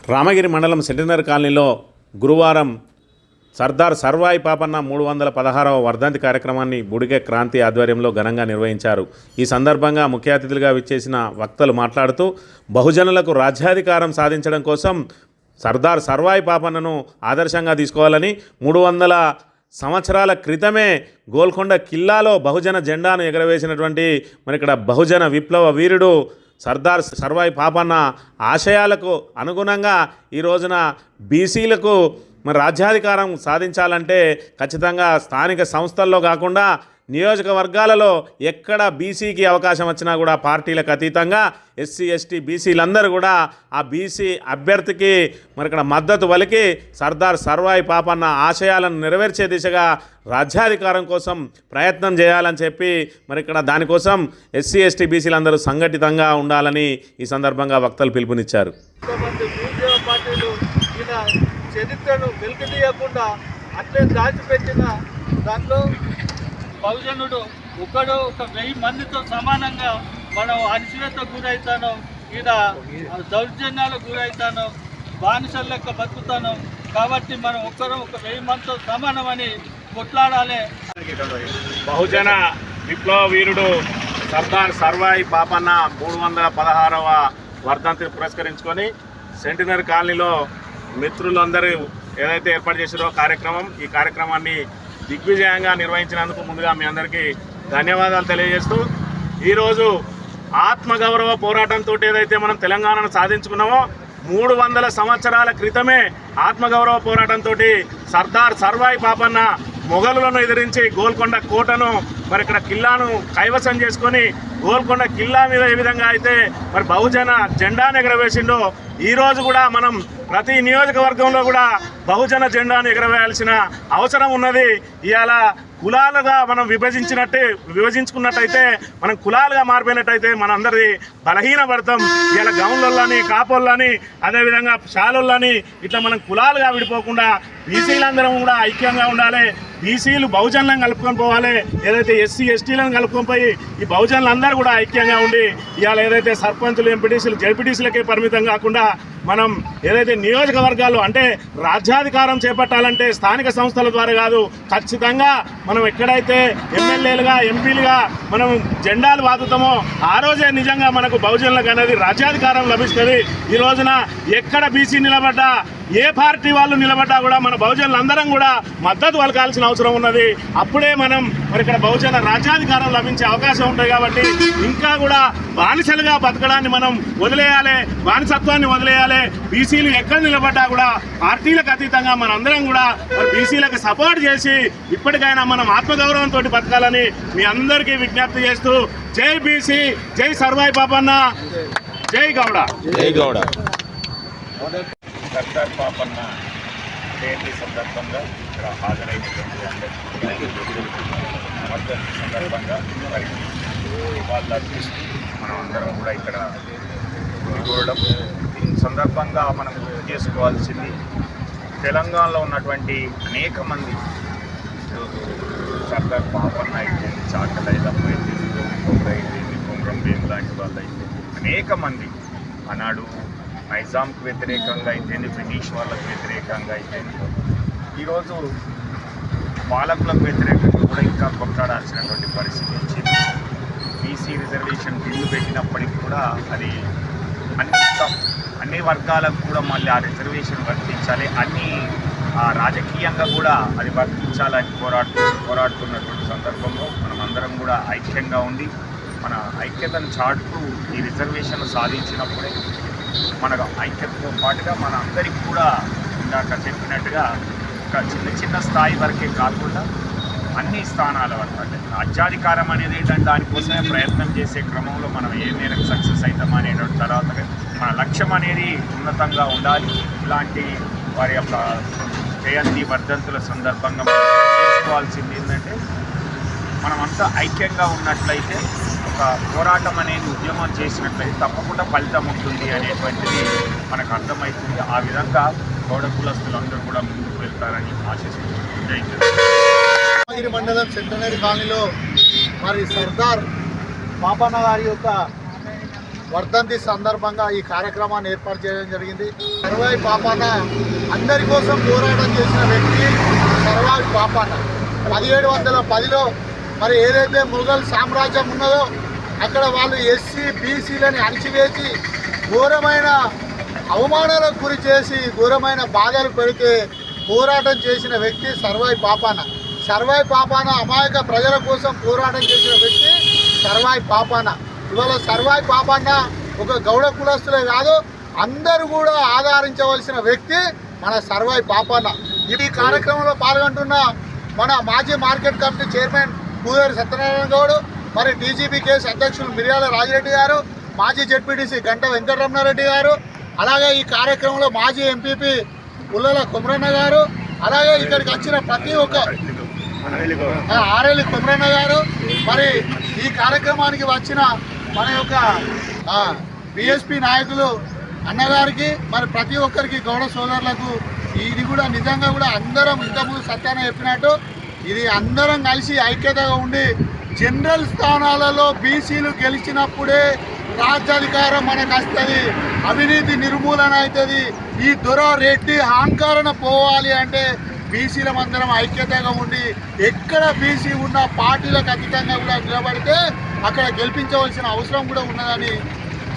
రామగిరి మండలం సెంటినరీ కాలనీలో గురువారం సర్దార్ సర్వాయి పాపన్న 316వ వర్ధంతి కార్యక్రమాన్ని బుడిగె క్రాంతి ఆధ్వర్యంలో ఘనంగా నిర్వహించారు. ఈ సందర్భంగా ముఖ్య అతిథులుగా విచ్చేసిన వక్తలు మాట్లాడుతూ బహుజనులకు రాజ్యాధికారం సాధించడం కోసం సర్దార్ సర్వాయి పాపన్నను ఆదర్శంగా తీసుకోవాలని 300 సంవత్సరాల క్రితమే గోల్కొండ కిల్లాలో బహుజన జెండాను ఎగరవేసినటువంటి ఇక్కడ బహుజన విప్లవ వీరుడు సర్దార్ సర్వాయి పాపన్న ఆశయాలకు అనుగుణంగా ఈ రోజున బీసీలకు రాజ్యాధికారం సాధించాలంటే ఖచ్చితంగా స్థానిక సంస్థల్లో కాకుండా నియోజకవర్గాలలో ఎక్కడ బీసీకి అవకాశం వచ్చినా కూడా పార్టీలకు అతీతంగా ఎస్సీ ఎస్టీ బీసీలందరూ కూడా ఆ బీసీ అభ్యర్థికి ఇక్కడ మద్దతు పలికి సర్దార్ సర్వాయి పాపన్న ఆశయాలను నెరవేర్చే దిశగా రాజ్యాధికారం కోసం ప్రయత్నం చేయాలని చెప్పి ఇక్కడ దానికోసం ఎస్సీ ఎస్టీ బీసీలందరూ సంఘటితంగా ఉండాలని ఈ సందర్భంగా వక్తలు పిలుపునిచ్చారు. చరిత్రను వెలికితీయకుండా అట్లే దాచిపెట్టిన దాంట్లో బహుజనుడు ఒక 1000 మందితో సమానంగా మనం అణచివేతకు గురవుతాను, ఈడ దౌర్జన్యాలకు గురవుతాను, బానిసల లెక్క బతుకుతాను. కాబట్టి మనం ఒక 1000 మందితో సమానమని కొట్లాడాలి. బహుజన విప్లవ వీరుడు సర్దార్ సర్వాయి పాపన్న 316వ వర్ధంతిని పురస్కరించుకొని సెంటినరీ కాలనీలో మిత్రులందరూ ఏదైతే ఏర్పాటు చేసారో ఈ కార్యక్రమాన్ని దిగ్విజయంగా నిర్వహించినందుకు ముందుగా మీ అందరికీ ధన్యవాదాలు తెలియజేస్తూ, ఈరోజు ఆత్మగౌరవ పోరాటంతో ఏదైతే మనం తెలంగాణను సాధించుకున్నామో 300 సంవత్సరాల క్రితమే ఆత్మగౌరవ పోరాటంతో సర్దార్ సర్వాయి పాపన్న మొఘలులను ఎదిరించి గోల్కొండ కోటను ఇక్కడ కిల్లాను కైవసం చేసుకొని గోల్కొండ కిల్లా మీద ఏ విధంగా అయితే బహుజన జెండాను ఎగరవేసిండో ఈరోజు కూడా మనం ప్రతి నియోజకవర్గంలో కూడా బహుజన జెండాను ఎగరవేయాల్సిన అవసరం ఉన్నది. ఇవాళ కులాలుగా మనం విభజించుకున్నట్టయితే మనం కులాలుగా మారిపోయినట్టయితే మనందరి బలహీనపడతాం. ఇలా గౌన్లని కాపోళ్ళని అదేవిధంగా శాలోళ్ళని ఇట్లా మనం కులాలుగా విడిపోకుండా బీసీలందరం కూడా ఐక్యంగా ఉండాలి. బీసీలు బహుజనులను కలుపుకొని పోవాలి. ఏదైతే ఎస్సీ ఎస్టీలను కలుపుకొని పోయి ఈ బహుజనులందరూ కూడా ఐక్యంగా ఉండి ఇవాళ ఏదైతే సర్పంచులు ఎంపీటీసీలు జడ్పీటీసీలకే పరిమితం కాకుండా మనం ఏదైతే నియోజకవర్గాలు అంటే రాజ్యాధికారం చేపట్టాలంటే స్థానిక సంస్థల ద్వారా కాదు, ఖచ్చితంగా మనం ఎక్కడైతే ఎమ్మెల్యేలుగా ఎంపీలుగా మనం జెండాలు వాదుతామో ఆ రోజే నిజంగా మనకు బహుజనులకు అనేది రాజ్యాధికారం లభిస్తుంది. ఈ రోజున ఎక్కడ బీసీ నిలబడ్డా ఏ పార్టీ వాళ్ళు నిలబడ్డా కూడా మన బహుజనులందరం కూడా మద్దతు పలకాల్సిన అవసరం ఉన్నది. అప్పుడే మనం ఇక్కడ బహుజన రాజ్యాధికారం లభించే అవకాశం ఉంటుంది. కాబట్టి ఇంకా కూడా బానిసలుగా బతకడాన్ని మనం వదిలేయాలి, బానిసత్వాన్ని వదిలేయాలి. బీసీలు ఎక్కడ నిలబడ్డా కూడా పార్టీలకు అతీతంగా మనందరం కూడా బీసీలకు సపోర్ట్ చేసి ఇప్పటికైనా మనం ఆత్మగౌరవంతో బతకాలని మీ అందరికీ విజ్ఞప్తి చేస్తూ జై బీసీ, జై సర్వాయి పాపన్న, జై గౌడ. జై గౌడ. సర్దార్ పాపన్న జయంతి సందర్భంగా ఇక్కడ హాజరైనటువంటి వర్ధంతి సందర్భంగా వాళ్ళు అర్పిస్తూ మనం అందరం కూడా ఇక్కడ కూడడం. ఈ సందర్భంగా మనం గుర్తు చేసుకోవాల్సింది తెలంగాణలో ఉన్నటువంటి అనేక మంది సర్దార్ పాపన్న అయితే చాకల ఐలమ్మ అయితే కొమరం భీం లాంటి వాళ్ళు అయితే అనేక మంది ఆనాడు నైజాంకు వ్యతిరేకంగా అయితేంది, బ్రిటిష్ వాళ్ళకు వ్యతిరేకంగా అయితేంది, ఈరోజు పాలకులకు వ్యతిరేకంగా కూడా ఇంకా కొట్లాడాల్సినటువంటి పరిస్థితి వచ్చింది. బీసీ రిజర్వేషన్ బిల్లు పెట్టినప్పటికీ కూడా అది అన్ని వర్గాలకు కూడా మళ్ళీ ఆ రిజర్వేషన్ వర్తించాలి, రాజకీయంగా కూడా అది వర్తించాలని పోరాడుతున్నటువంటి సందర్భంలో మనం అందరం కూడా ఐక్యంగా ఉండి మన ఐక్యతను చాటుతూ ఈ రిజర్వేషన్ సాధించినప్పుడే మన ఐక్యతతో పాటుగా మన అందరికీ కూడా ఇందాక చెప్పినట్టుగా ఒక చిన్న స్థాయి వరకే కాకుండా అన్ని స్థానాల వరకు అంటే రాజ్యాధికారం అనేది ఏంటంటే దానికోసమే ప్రయత్నం చేసే క్రమంలో మనం ఏ మేరకు సక్సెస్ అవుతాం అనేటువంటి తర్వాత మన లక్ష్యం అనేది ఉన్నతంగా ఉండాలి. ఇలాంటి వారి యొక్క జయంతి వర్ధంతుల సందర్భంగా మనం చేసుకోవాల్సింది ఏంటంటే మనమంతా ఐక్యంగా ఉన్నట్లయితే ఒక పోరాటం అనేది ఉద్యమం చేసినట్లయితే తప్పకుండా ఫలితం ఉంటుంది అనేటువంటిది మనకు అర్థమవుతుంది. ఆ విధంగా గౌడ కులస్తులందరూ కూడా ముందుకు వెళ్తారని ఆశిస్తున్నాను. రామగిరి మండలం సెంటినరీ కాలనీలో మరి సర్దార్ పాపన్న గారి యొక్క వర్ధంతి సందర్భంగా ఈ కార్యక్రమాన్ని ఏర్పాటు చేయడం జరిగింది. సర్వాయి పాపన్న అందరి కోసం పోరాటం చేసిన వ్యక్తి సర్వాయి పాపన్న. 1710లో మరి ఏదైతే ముఘల్ సామ్రాజ్యం ఉన్నదో అక్కడ వాళ్ళు ఎస్సీ బీసీలని అణిచివేసి ఘోరమైన అవమానాలకు గురి చేసి ఘోరమైన బాధలు పెడితే పోరాటం చేసిన వ్యక్తి సర్వాయి పాపన్న. సర్వాయి పాపన్న అమాయక ప్రజల కోసం పోరాటం చేసిన వ్యక్తి సర్వాయి పాపన్న. ఇవాళ సర్వాయి పాపన్న ఒక గౌడ కులస్తులే కాదు, అందరూ కూడా ఆదరించవలసిన వ్యక్తి మన సర్వాయి పాపన్న. ఈ కార్యక్రమంలో పాల్గొంటున్న మన మాజీ మార్కెట్ కమిటీ చైర్మన్ పూజారి సత్యనారాయణ గౌడ్, మరి డీజీపీ కేసు అధ్యక్షులు మిర్యాల రాజిరెడ్డి గారు, మాజీ జెడ్పీటీసీ గంట వెంకటరమణారెడ్డి గారు, అలాగే ఈ కార్యక్రమంలో మాజీ ఎంపీపీ పుల్లల కుమరన్న గారు, అలాగే ఇక్కడికి వచ్చిన ప్రతి ఒక్క ఆరేలి కుమరన్న గారు, మరి ఈ కార్యక్రమానికి వచ్చిన మన యొక్క బీఎస్పీ నాయకులు అన్నగారికి, మరి ప్రతి ఒక్కరికి గౌడ సోదరులకు ఇది కూడా నిజంగా కూడా అందరం ఇంతకుముందు సత్యాన చెప్పినట్టు ఇది అందరం కలిసి ఐక్యతగా ఉండి జనరల్ స్థానాలలో బీసీలు గెలిచినప్పుడే రాజ్యాధికారం మనకు వస్తుంది, అవినీతి నిర్మూలన అవుతుంది. ఈ దొర రెడ్డి అహంకారణ పోవాలి అంటే బీసీల మందరం ఐక్యతగా ఉండి ఎక్కడ బీసీ ఉన్న పార్టీలకు అతీతంగా కూడా నిలబడితే అక్కడ గెలిపించవలసిన అవసరం కూడా ఉన్నదని.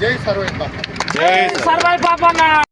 జై సర్వాయి పాపన్న.